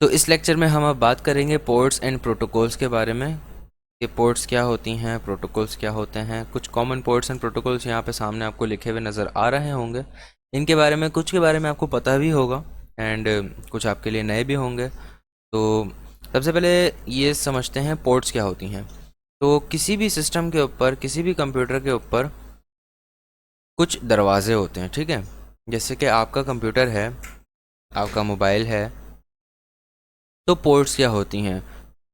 तो इस लेक्चर में हम अब बात करेंगे पोर्ट्स एंड प्रोटोकॉल्स के बारे में कि पोर्ट्स क्या होती हैं, प्रोटोकॉल्स क्या होते हैं। कुछ कॉमन पोर्ट्स एंड प्रोटोकॉल्स यहाँ पे सामने आपको लिखे हुए नज़र आ रहे होंगे। इनके बारे में कुछ के बारे में आपको पता भी होगा एंड कुछ आपके लिए नए भी होंगे। तो सबसे पहले ये समझते हैं पोर्ट्स क्या होती हैं। तो किसी भी सिस्टम के ऊपर, किसी भी कंप्यूटर के ऊपर कुछ दरवाजे होते हैं, ठीक है। जैसे कि आपका कंप्यूटर है, आपका मोबाइल है, तो पोर्ट्स क्या होती हैं।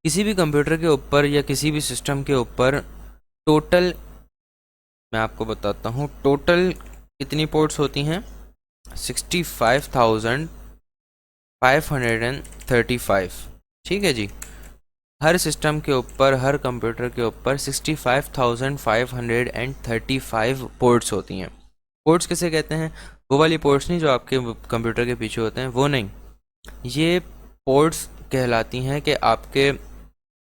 किसी भी कंप्यूटर के ऊपर या किसी भी सिस्टम के ऊपर टोटल, मैं आपको बताता हूँ टोटल कितनी पोर्ट्स होती हैं। 65,535, ठीक है जी। हर सिस्टम के ऊपर, हर कंप्यूटर के ऊपर 65,535 पोर्ट्स होती हैं। पोर्ट्स किसे कहते हैं? वो वाली पोर्ट्स नहीं जो आपके कंप्यूटर के पीछे होते हैं, वो नहीं। ये पोर्ट्स कहलाती हैं कि आपके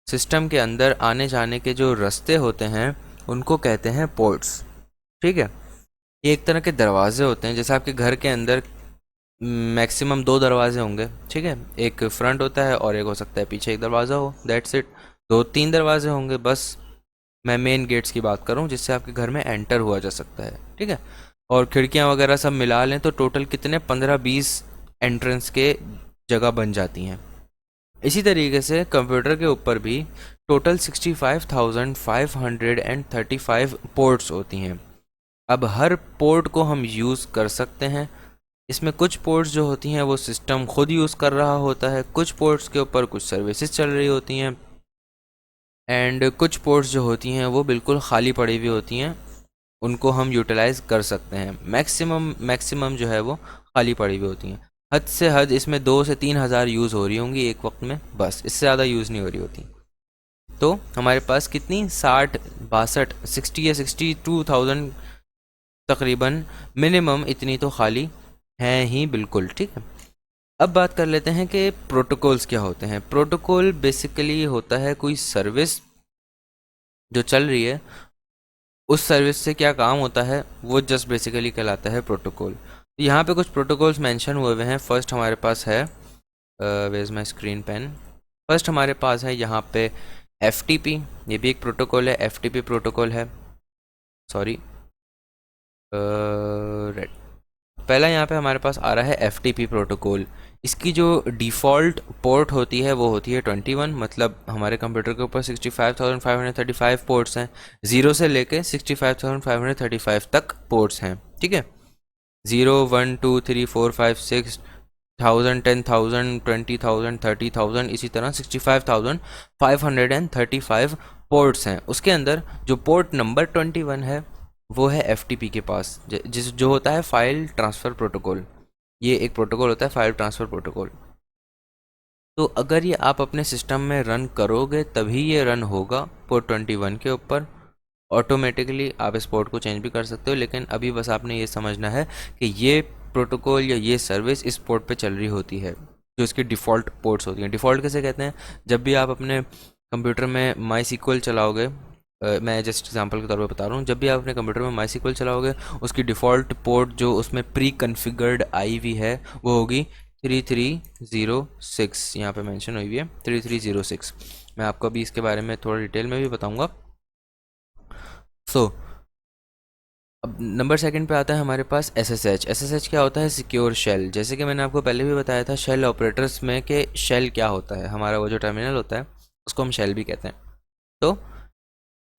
सिस्टम के अंदर आने जाने के जो रास्ते होते हैं उनको कहते हैं पोर्ट्स, ठीक है। ये एक तरह के दरवाजे होते हैं। जैसे आपके घर के अंदर मैक्सिमम 2 दरवाजे होंगे, ठीक है। एक फ्रंट होता है और एक हो सकता है पीछे एक दरवाज़ा हो, दैट्स इट। 2-3 दरवाजे होंगे बस। मैं मेन गेट्स की बात करूं जिससे आपके घर में एंटर हुआ जा सकता है, ठीक है। और खिड़कियां वगैरह सब मिला लें तो टोटल कितने 15-20 एंट्रेंस के जगह बन जाती हैं। इसी तरीके से कंप्यूटर के ऊपर भी टोटल 65,535 पोर्ट्स होती हैं। अब हर पोर्ट को हम यूज़ कर सकते हैं। इसमें कुछ पोर्ट्स जो होती हैं वो सिस्टम खुद यूज़ कर रहा होता है, कुछ पोर्ट्स के ऊपर कुछ सर्विसेज चल रही होती हैं एंड कुछ पोर्ट्स जो होती हैं वो बिल्कुल खाली पड़ी हुई होती हैं, उनको हम यूटिलाइज़ कर सकते हैं। मैक्सिमम जो है वो खाली पड़ी हुई होती हैं। हद से हद इसमें 2 से 3 हज़ार यूज़ हो रही होंगी एक वक्त में, बस इससे ज़्यादा यूज़ नहीं हो रही होती। तो हमारे पास कितनी 60 या 62,000 तकरीबन मिनिमम इतनी तो खाली हैं ही बिल्कुल, ठीक है। अब बात कर लेते हैं कि प्रोटोकॉल्स क्या होते हैं। प्रोटोकॉल बेसिकली होता है कोई सर्विस जो चल रही है, उस सर्विस से क्या काम होता है वो जस्ट बेसिकली कहलाता है प्रोटोकॉल। यहाँ पे कुछ प्रोटोकॉल्स मेंशन हुए हुए हैं। फर्स्ट हमारे पास है, where is my screen pen. First हमारे पास है यहाँ पे FTP, ये भी एक प्रोटोकॉल है। FTP प्रोटोकॉल है, सॉरी रेड। पहला यहाँ पे हमारे पास आ रहा है FTP प्रोटोकॉल। इसकी जो डिफ़ॉल्ट पोर्ट होती है वो होती है 21, मतलब हमारे कंप्यूटर के ऊपर 65,535 पोर्ट्स हैं। 0 से लेके 65,535 तक पोर्ट्स हैं, ठीक है। 0, 1, 2, 3, 4, 5, 6,000, 10,000, 20,000, 30,000, इसी तरह 65,535 पोर्ट्स हैं। उसके अंदर जो पोर्ट नंबर 21 है वो है FTP के पास, जिस जो होता है फाइल ट्रांसफ़र प्रोटोकॉल। ये एक प्रोटोकॉल होता है, फाइल ट्रांसफ़र प्रोटोकॉल। तो अगर ये आप अपने सिस्टम में रन करोगे तभी ये रन होगा पोर्ट 21 के ऊपर। ऑटोमेटिकली आप इस पोर्ट को चेंज भी कर सकते हो, लेकिन अभी बस आपने ये समझना है कि ये प्रोटोकॉल या ये सर्विस इस पोर्ट पे चल रही होती है, जो इसकी डिफ़ॉल्ट पोर्ट्स होती हैं। डिफ़ॉल्ट कैसे कहते हैं? जब भी आप अपने कंप्यूटर में MySQL चलाओगे, मैं जस्ट एग्जांपल के तौर पे बता रहा हूँ, जब भी आप अपने कंप्यूटर में MySQL चलाओगे उसकी डिफ़ॉल्ट पोर्ट जो उसमें प्री कन्फिगर्ड आई हुई है वो होगी 3306। यहाँ पे मेंशन हुई है 3306। मैं आपको अभी इसके बारे में थोड़ा डिटेल में भी बताऊँगा। अब नंबर सेकंड पे आता है हमारे पास SSH। SSH क्या होता है? Secure shell. जैसे कि मैंने आपको पहले भी बताया था शेल ऑपरेटर्स में कि शेल क्या होता है, हमारा वो जो टर्मिनल होता है उसको हम शेल भी कहते हैं। तो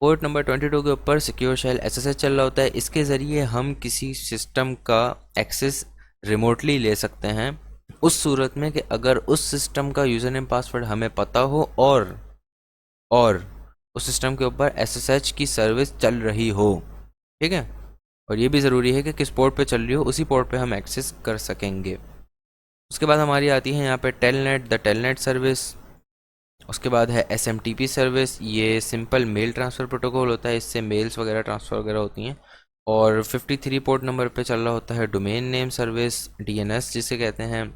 पोर्ट नंबर 22 के ऊपर सिक्योर शेल SSH चल रहा होता है। इसके ज़रिए हम किसी सिस्टम का एक्सेस रिमोटली ले सकते हैं, उस सूरत में कि अगर उस सिस्टम का यूज़र नेम पासवर्ड हमें पता हो और उस सिस्टम के ऊपर SSH की सर्विस चल रही हो, ठीक है। और ये भी ज़रूरी है कि किस पोर्ट पे चल रही हो, उसी पोर्ट पे हम एक्सेस कर सकेंगे। उसके बाद हमारी आती है यहाँ पे टेलनेट, द टेलनेट सर्विस। उसके बाद है SMTP सर्विस। ये सिंपल मेल ट्रांसफ़र प्रोटोकॉल होता है, इससे मेल्स वगैरह ट्रांसफ़र वगैरह होती हैं। और 53 पोर्ट नंबर पे चल रहा होता है डोमेन नेम सर्विस, DNS जिसे कहते हैं।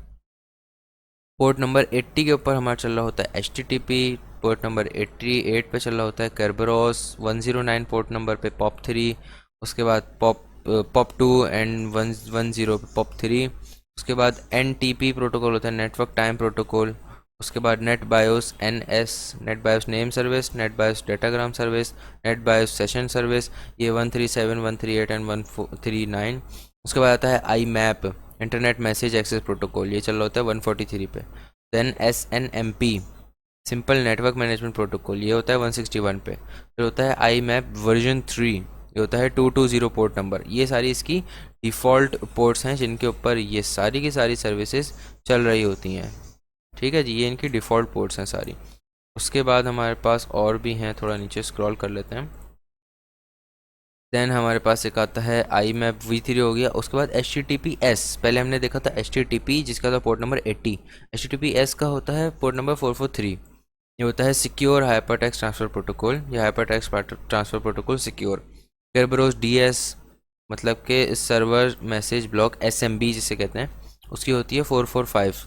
पोर्ट नंबर 80 के ऊपर हमारा चल रहा होता है HTTP। पोर्ट नंबर 88 पे चल रहा होता है Kerberos। 109 पोर्ट नंबर पे POP3। उसके बाद POP2 एंड 110 पे POP3। उसके बाद NTP प्रोटोकॉल होता है नेटवर्क टाइम प्रोटोकॉल। उसके बाद NetBIOS NS, NetBIOS name service, NetBIOS datagram service, NetBIOS session service, ये 137, 138 एंड 139। उसके बाद आता है IMAP, internet message access protocol, ये चल रहा होता है 143 पे। Then SNMP, simple network management protocol, ये होता है 161 पे। फिर होता है आई मैप वर्जन 3, ये होता है 220 पोर्ट नंबर। ये सारी इसकी डिफ़ॉल्ट पोर्ट्स हैं जिनके ऊपर ये सारी की सारी सर्विसेज चल रही होती हैं। ठीक है जी, ये इनकी डिफ़ॉल्ट पोर्ट्स हैं सारी। उसके बाद हमारे पास और भी हैं, थोड़ा नीचे स्क्रॉल कर लेते हैं। देन हमारे पास एक आता है आई मैप V3 हो गया। उसके बाद HTTPS, पहले हमने देखा था HTTP जिसका था पोर्ट नंबर 80। HTTPS का होता है पोर्ट नंबर 443। ये होता है secure hypertext transfer protocol, या hypertext transfer protocol secure. Kerberos DS, मतलब कि सर्वर मैसेज ब्लॉक SMB जिसे कहते हैं, उसकी होती है 445।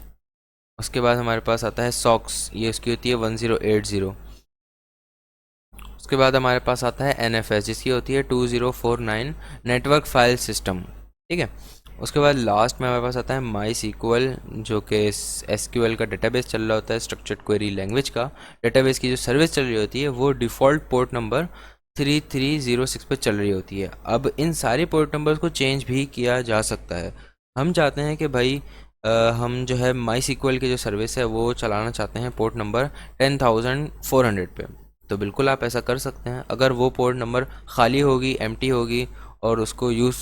उसके बाद हमारे पास आता है सॉक्स, ये उसकी होती है 1080। उसके बाद हमारे पास आता है NFS जिसकी होती है 2049 नेटवर्क फाइल सिस्टम। ठीक है। उसके बाद लास्ट में हमारे पास आता है माई SQL, जो कि SQL का डेटाबेस चल रहा होता है, स्ट्रक्चर्ड क्वेरी लैंग्वेज का डेटाबेस की जो सर्विस चल रही होती है वो डिफ़ॉल्ट पोर्ट नंबर 3306 पे चल रही होती है। अब इन सारे पोर्ट नंबर्स को चेंज भी किया जा सकता है। हम चाहते हैं कि भाई हम जो है माई SQL की जो सर्विस है वो चलाना चाहते हैं पोर्ट नंबर 10400 पे, तो बिल्कुल आप ऐसा कर सकते हैं। अगर वो पोर्ट नंबर खाली होगी, एम्प्टी होगी और उसको यूज़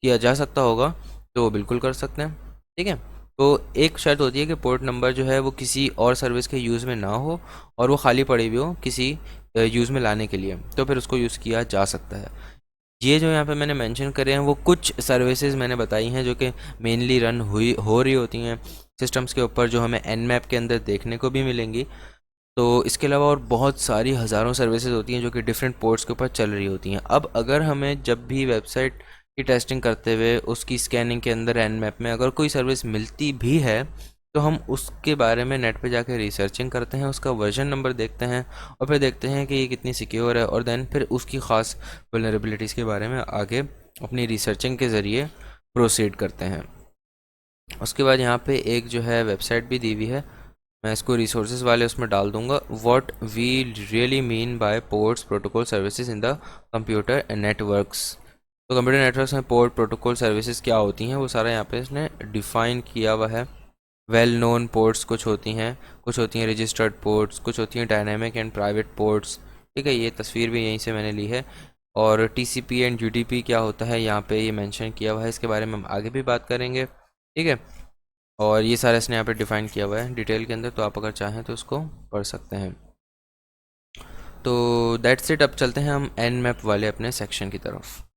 किया जा सकता होगा तो वो बिल्कुल कर सकते हैं। ठीक है। तो एक शर्त होती है कि पोर्ट नंबर जो है वो किसी और सर्विस के यूज़ में ना हो और वो खाली पड़ी हुई हो किसी यूज़ में लाने के लिए, तो फिर उसको यूज़ किया जा सकता है। ये जो यहाँ पे मैंने मेंशन करे हैं वो कुछ सर्विसेज मैंने बताई हैं जो कि मेनली रन हो रही होती हैं सिस्टम्स के ऊपर, जो हमें Nmap के अंदर देखने को भी मिलेंगी। तो इसके अलावा और बहुत सारी हज़ारों सर्विसेज होती हैं जो कि डिफरेंट पोर्ट्स के ऊपर चल रही होती हैं। अब अगर हमें जब भी वेबसाइट की टेस्टिंग करते हुए उसकी स्कैनिंग के अंदर Nmap में अगर कोई सर्विस मिलती भी है तो हम उसके बारे में नेट पे जाके रिसर्चिंग करते हैं, उसका वर्जन नंबर देखते हैं और फिर देखते हैं कि ये कितनी सिक्योर है, और देन फिर उसकी ख़ास वल्नरेबिलिटीज़ के बारे में आगे अपनी रिसर्चिंग के ज़रिए प्रोसीड करते हैं। उसके बाद यहाँ पे एक जो है वेबसाइट भी दी हुई है, मैं इसको रिसोर्सेज वाले उसमें डाल दूंगा। What we really mean by ports protocol services in the computer networks. तो कंप्यूटर नेटवर्क्स में पोर्ट प्रोटोकॉल सर्विसेज क्या होती हैं वो सारा यहाँ पे इसने डिफ़ाइन किया हुआ है। वेल नोन पोर्ट्स कुछ होती हैं, कुछ होती हैं रजिस्टर्ड पोर्ट्स, कुछ होती हैं डायनेमिक एंड प्राइवेट पोर्ट्स। ठीक है, ये तस्वीर भी यहीं से मैंने ली है। और TCP एंड UDP क्या होता है यहाँ पे ये मेंशन किया हुआ है, इसके बारे में हम आगे भी बात करेंगे। ठीक है। और ये सारा इसने यहाँ पे डिफ़ाइन किया हुआ है डिटेल के अंदर, तो आप अगर चाहें तो उसको पढ़ सकते हैं। तो दैट्स इट। अब चलते हैं हम Nmap वाले अपने सेक्शन की तरफ।